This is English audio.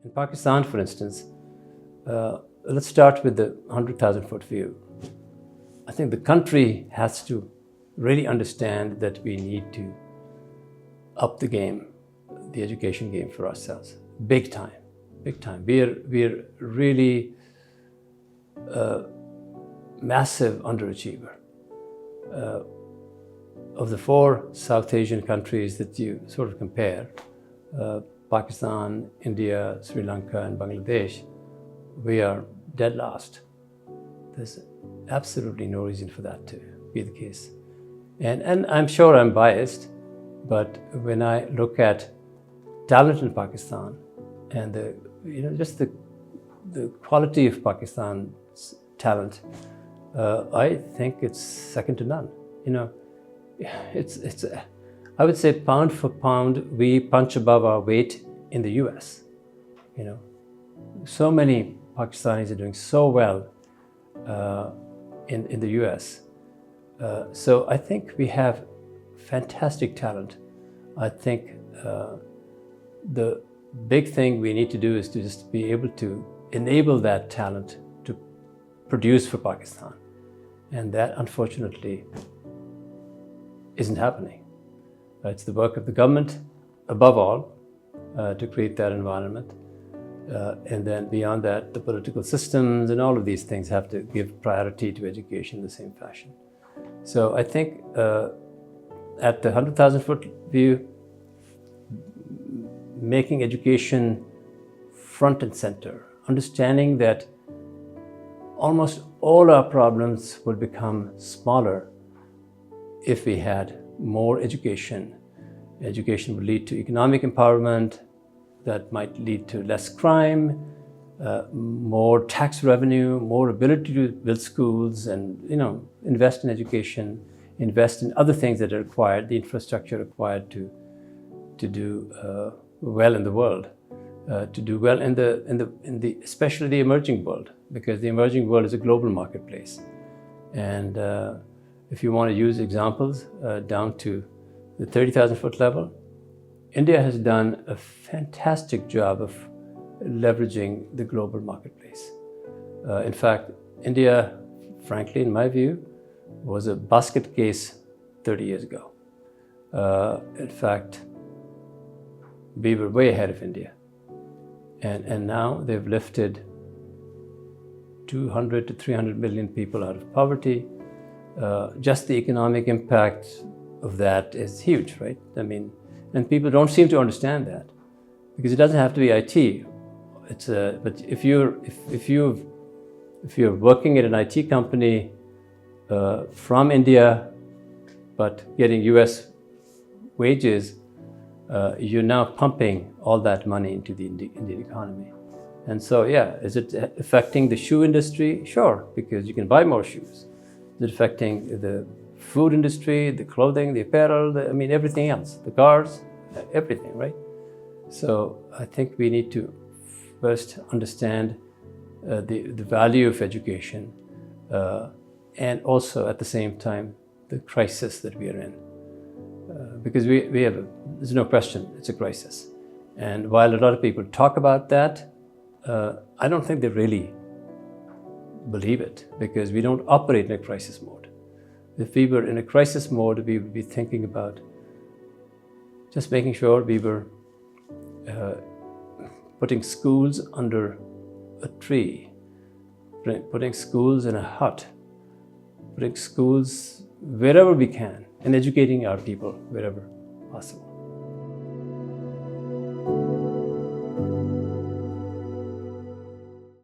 In Pakistan, for instance, let's start with the 100,000-foot view. I think the country has to really understand that we need to up the game, the education game for ourselves, big time, big time. We're really a massive underachiever. Of the 4 South Asian countries that you sort of compare, Pakistan, India, Sri Lanka, and Bangladesh, we are dead last. There's absolutely no reason for that to be the case. And I'm sure I'm biased, but when I look at talent in Pakistan and just the quality of Pakistan's talent, I think it's second to none. It's I would say pound for pound, we punch above our weight in the US. So many Pakistanis are doing so well in the US. So I think we have fantastic talent. I think the big thing we need to do is to just be able to enable that talent to produce for Pakistan. And that, unfortunately, isn't happening. It's the work of the government, above all, to create that environment. And then beyond that, the political systems and all of these things have to give priority to education in the same fashion. So I think at the 100,000-foot view, making education front and center, understanding that almost all our problems will become smaller if we had more education. Education would lead to economic empowerment, that might lead to less crime, more tax revenue, more ability to build schools and invest in education, invest in other things that are required, the infrastructure required to do well in the world, to do well in the especially the emerging world, because the emerging world is a global marketplace. And if you want to use examples down to the 30,000-foot level, India has done a fantastic job of leveraging the global marketplace. In fact, India, frankly, in my view, was a basket case 30 years ago. In fact, we were way ahead of India. And now they've lifted 200 to 300 million people out of poverty. Just the economic impact of that is huge, right? And people don't seem to understand that, because it doesn't have to be IT. But if you're working at an IT company from India, but getting US wages, you're now pumping all that money into the Indian economy. And so, yeah, is it affecting the shoe industry? Sure, because you can buy more shoes. Is it affecting the food industry, the clothing, the apparel, everything else, the cars, everything, right? So I think we need to first understand the value of education and also at the same time the crisis that we are in. Because there's no question, it's a crisis. And while a lot of people talk about that, I don't think they really believe it, because we don't operate in a crisis mode. If we were in a crisis mode, we would be thinking about just making sure we were putting schools under a tree, putting schools in a hut, putting schools wherever we can, and educating our people wherever possible.